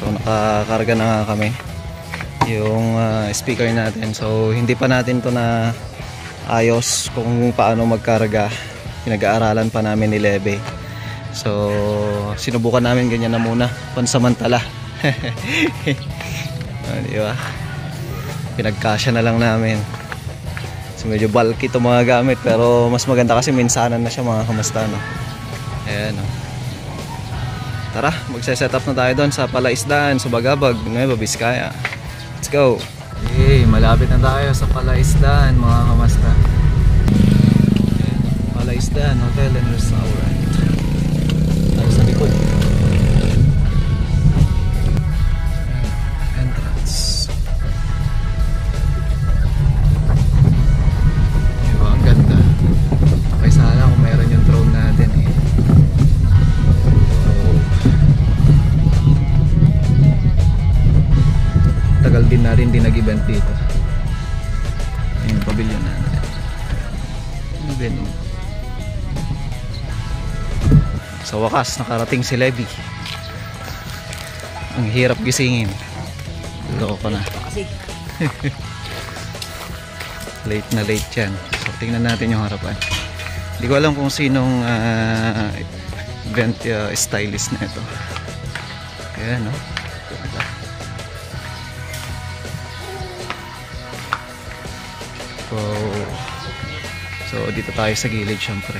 So nakakarga na nga kami yung speaker natin. So hindi pa natin to na ayos kung paano magkarga. Pinag-aaralan pa namin ni Lebe. So sinubukan namin ganyan na muna, pansamantala. Diba? Pinagkasya na lang namin. So medyo bulky itong mga gamit, pero mas maganda kasi minsanan na siya mga kamusta, no? Ayan, no? Tara, magse-set up na tayo doon sa Palaisdaan, sa Bagabag, Nueva Vizcaya. Let's go! Okay, malapit na tayo sa Palaisdaan mga kamusta. Palaisdaan Hotel and Restaurant. Tayo sa likod. Entrance. Diba, ang ganda. Okay, sana kung mayroon yung drone natin eh. Tagal din na rin nag-event dito. Yung pavilion natin. Yung venue. Sa wakas, nakarating si Levy. Ang hirap gisingin. Loko ko na. Late na late yan. So tingnan natin yung harapan. Hindi ko alam kung sinong event stylist na ito. Ayan, no? So dito tayo sa gilid syempre.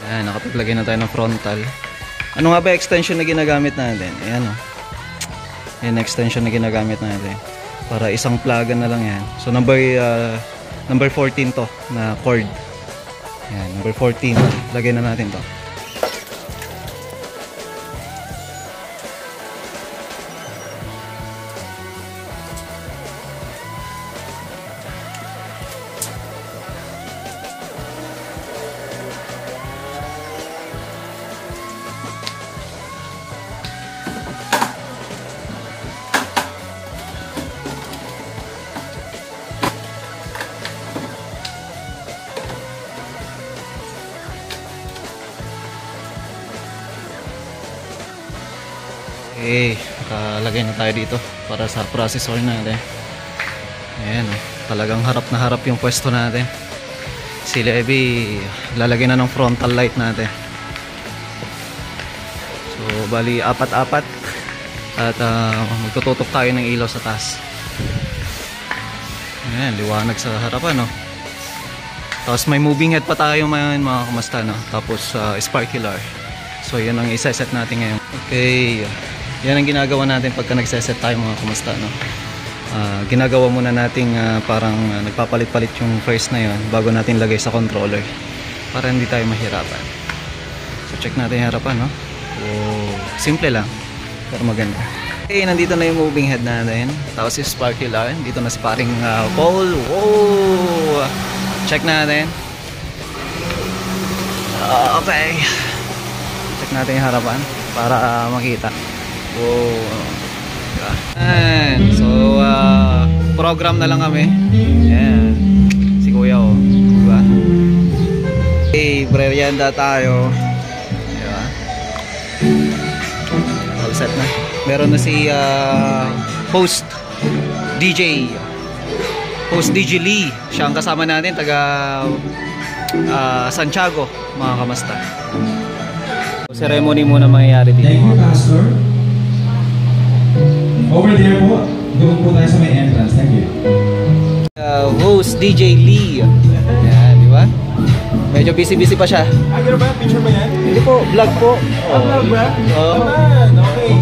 Ayan, nakapaglagay na tayo ng frontal. Ano nga ba extension na ginagamit natin? Ayan, o. Ayan, extension na ginagamit natin. Para isang plagan na lang yan. So number 14 to na cord. Ayan, number 14. Lagay na natin to. Okay, nakalagay na tayo dito para sa processor natin. Ayan, talagang harap na harap yung pwesto natin. Si Levy lalagay na ng frontal light natin. So bali apat-apat. At magtututok tayo ng ilaw sa taas. Ayan, liwanag sa harapan, no? Tapos may moving head pa tayo mga kamusta, no? Tapos sparkular. So yan ang isa-set natin ngayon. Okay, yan ang ginagawa natin pagka nagseset tayo mga kamusta, no? Ginagawa muna nating parang nagpapalit-palit yung first na yon bago natin lagay sa controller para hindi tayo mahirapan. So check natin yung harapan, no? Simple lang pero maganda. Okay, nandito na yung moving head natin. Tapos yung sparkular, dito na si paring pole. Wow! Check natin. Okay, check natin yung harapan para makita. Wow. Diba? And, so program na lang kami. Ayan. Si kuya, oh. Diba? Okay, merienda tayo. Diba? All set na. Meron na si host DJ Lee. Siya ang kasama natin, taga Santiago, mga kamasta. Ceremony muna mangyayari dito. Thank you, Pastor. Over there po. Doon po tayo sa may entrance. Thank you. Host DJ Lee. Ayan, di ba? Medyo busy pa siya. Gano'n ba? Picture ba yan? Hindi po, vlog po. Vlog ba? Oo. Okay.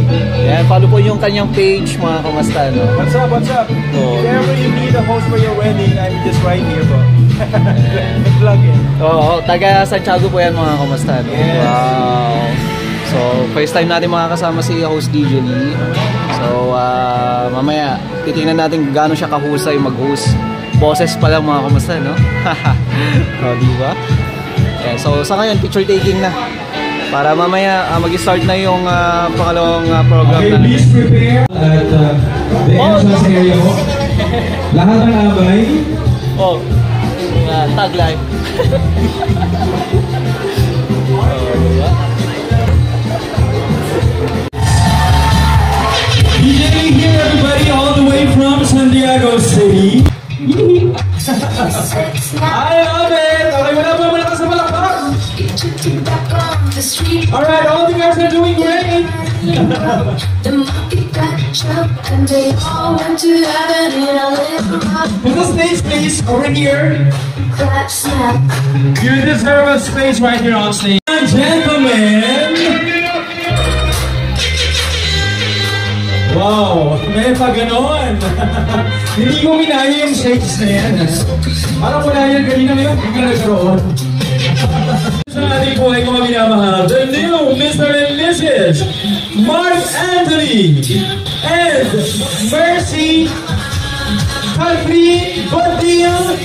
Ayan, follow po yung kanyang page, mga kamasta, no? What's up? If ever you need a host for your wedding, I'm just right here, bro. Nag-vlog eh. Oo, taga Santiago po yan, mga kamasta, no? Yes. Wow. So, first time natin makakasama si host DJ Lee. So, mamaya, titingnan natin gaano siya kahusay mag-host. Boses pa lang, mga kamusta, no? O, diba? Yeah, so sa ngayon, picture taking na. Para mamaya mag-start na yung pangalawang program Okay, natin. please prepare at the entrance area mo. Lahat ng abay. Oh, tag live. DJ here, everybody, all the way from Santiago City. I love it! Okay, wala ba malakas na malakpak? Alright, all the guys are doing great! The monkey got choked and they all went to heaven in a little rock. Put the stage, please, over here. Clap, snap. You deserve a space right here on stage. Gentlemen! Wow, may pa ganon. Hindi ko minaya yung shakes na yan. Parang wala yan kanina ngayon, hindi ka nagkaroon. Sa ating buhay ko minamahal, the new Mr. and Mrs. Mark Anthony and Mercy Catherine Badil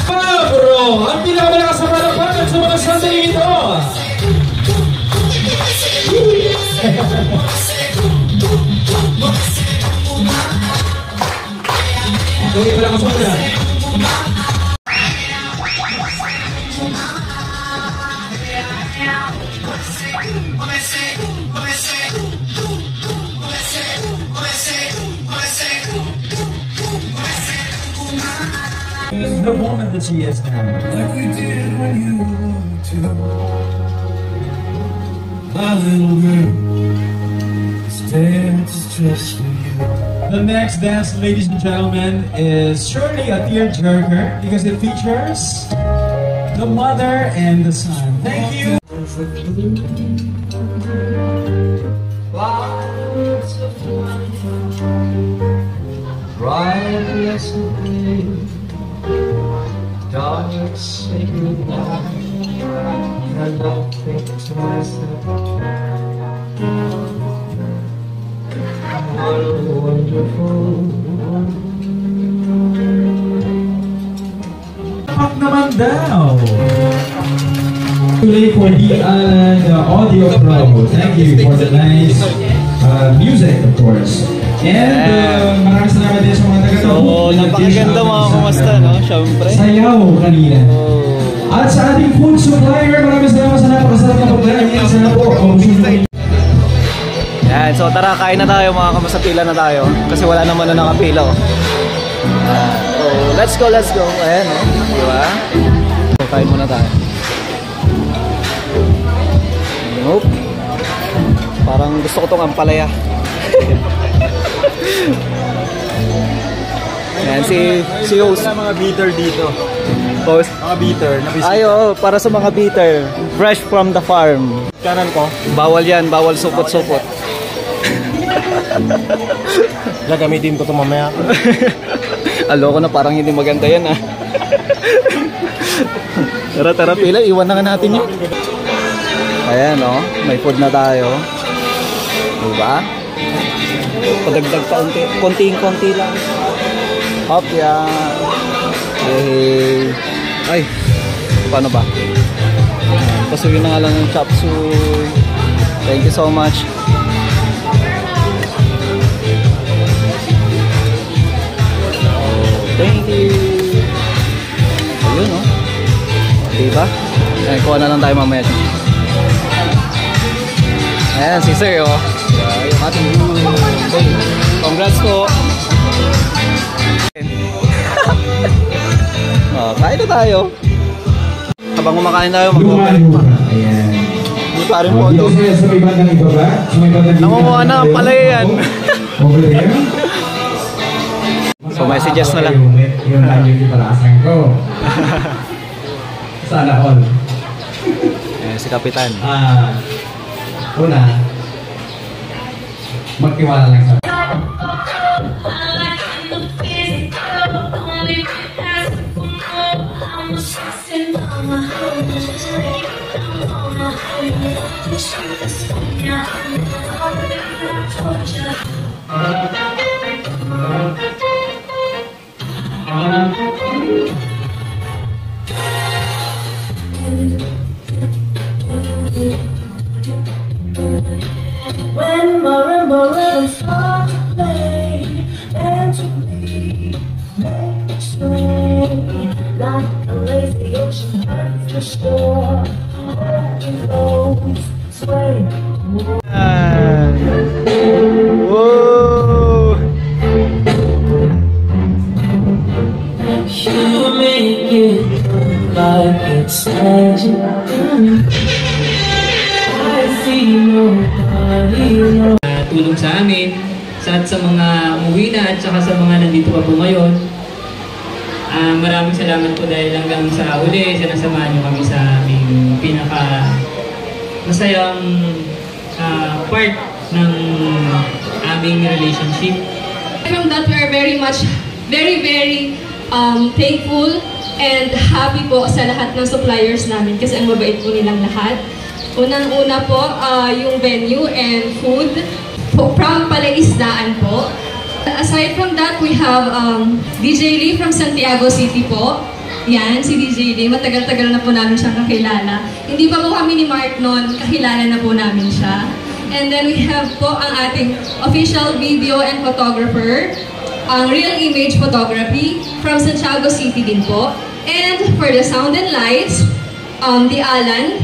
Pabro. Ang pinakamalakas sa palakpakan sa mga sandaling ito. Okay, pala ko sa the moment that she is now. Like we did when you were two. My little girl, this dance is just for you. The next dance, ladies and gentlemen, is surely a tearjerker because it features the mother and the son. Thank you. Dark sacred night, and I think to myself, what a wonderful world. Up naman daw. Play for the audio promo. Thank you for the nice music, of course. And maraming salamat din sa mga taga-tapo. So, napakaganda mga kumasta, no? Siyempre. Sayaw kanina. At sa ating food supplier, maraming salamat sa napakasarap na pagkain. Sana po. Yan, so tara, kain na tayo mga kamasta, pila na tayo. Kasi wala naman na nakapila, oh. So, let's go, let's go. Ayan, oh. Diba? So, kain muna tayo. Nope. Parang gusto ko tong ampalaya. Yan, si host. Mga bitter dito. Host. Mga bitter. Ay, oh, para sa mga bitter. Fresh from the farm. Kanan ko. Bawal yan, bawal supot-supot. Gagamitin ko ito mamaya. Aloko na, parang hindi maganda yan, ah. Tara, pila, iwan na nga natin yun. Ayan, oh, may food na tayo. Diba? Padagdag pa konting-konti lang. Hop, yan. Hey. Ay, paano ba? Pasuyin na nga lang ng chop suey. Thank you so much. Thank you. Ayun, no? Diba? Ayan, kuha na lang tayo mamaya. Ayan, si Sir, oh. Yung ating congrats po. Oh, kain na tayo. Habang kumakain tayo, mag-operate pa. Ayan. Hindi pa rin po, Dito no? sa may bandang ibaba. Sa may bandang ibaba. Nangunguha na ang palaya yan. Over there. So, messages na lang. Yung lagi yung palakasan ko. Sana all. Ayan, si Kapitan. Una, magtiwala lang sa it look like it's magic. I see nobody. Tulong sa amin, sa mga umuwi na at saka sa mga nandito pa po ngayon. Maraming salamat po dahil hanggang sa uli, sinasamahan niyo kami sa aming pinaka masayang part ng aming relationship. From that, we are very thankful and happy po sa lahat ng suppliers namin kasi ang mabait po nilang lahat. Unang-una po, yung venue and food from Palaisdaan po. Aside from that, we have DJ Lee from Santiago City po. Yan, si DJ Lee. Matagal-tagal na po namin siyang kakilala. Hindi pa po kami ni Mark noon, kakilala na po namin siya. And then we have po ang ating official video and photographer, ang Real Image Photography from Santiago City din po. And for the sound and lights, the Alan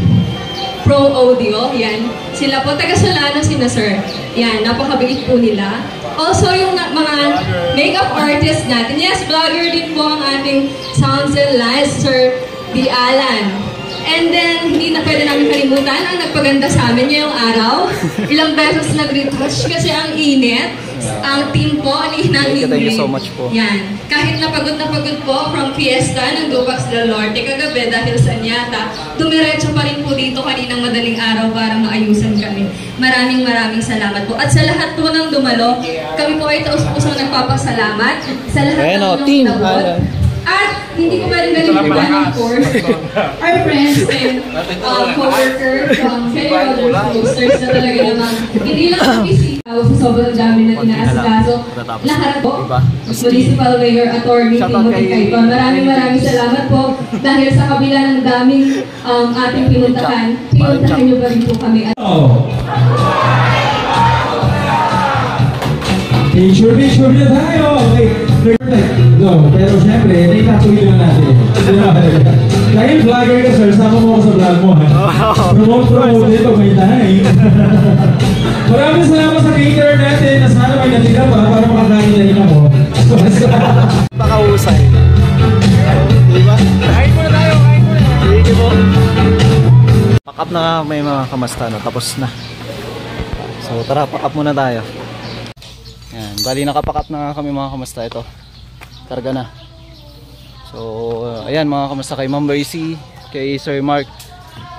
Pro Audio, yan. Sila po, taga-Solano sina Sir. Yan, napakabait po nila. Also, yung mga makeup artist natin. Yes, vlogger din po ang ating sounds and lights, Sir The Alan. And then, hindi na pwede namin kalimutan ang nagpaganda sa amin ngayong araw. Ilang beses nag-retouch kasi ang init. Ang team po, thank you so much po. Yan. Kahit napagod po from Fiesta ng Dupax del Norte kagabi dahil sa Anyata, dumiretso pa rin po dito kaninang madaling araw para maayusan kami. Maraming salamat po. At sa lahat po ng dumalo, kami po ay taus-pusong nagpapasalamat sa lahat ng team. At hindi ko pwedeng galimutan, of course, our friends and co-worker from Ferry Roller Coasters na talaga naman. Hindi lang ang bisita sa sobrang dami na inaasikaso. Lahat po, Municipal Mayor Attorney Timothy Caipa. Maraming salamat po dahil sa kabila ng daming ating pinuntahan niyo pa rin po kami. Picture na tayo! Okay. No, pero siyempre, naitatuloy na natin. Dahil vlogger ka, sir, sama mo ako sa vlog mo, ha? Promote ito, may time. Maraming salamat sa caterer natin na sana may natira pa para makakain na rin ako. Pakahusay. Diba? Kain muna tayo, kain muna. Sige po. Pack up na may mga kamasta, no? Tapos na. So tara, pack up muna tayo. Yan, bali nakapack up na kami mga kamasta. Ito, karga na. So ayan mga kamasta, kay Ma'am Loisy, kay Sir Mark.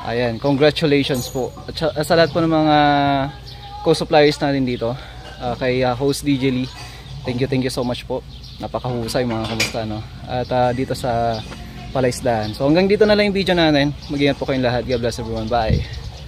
Ayan, congratulations po. At sa lahat po ng mga co-suppliers natin dito, kay host DJ Lee, thank you so much po. Napakahusay mga kamusta, no? At dito sa Palaisdaan. So hanggang dito na lang yung video natin. Mag-ingat po kayong lahat. God bless everyone. Bye.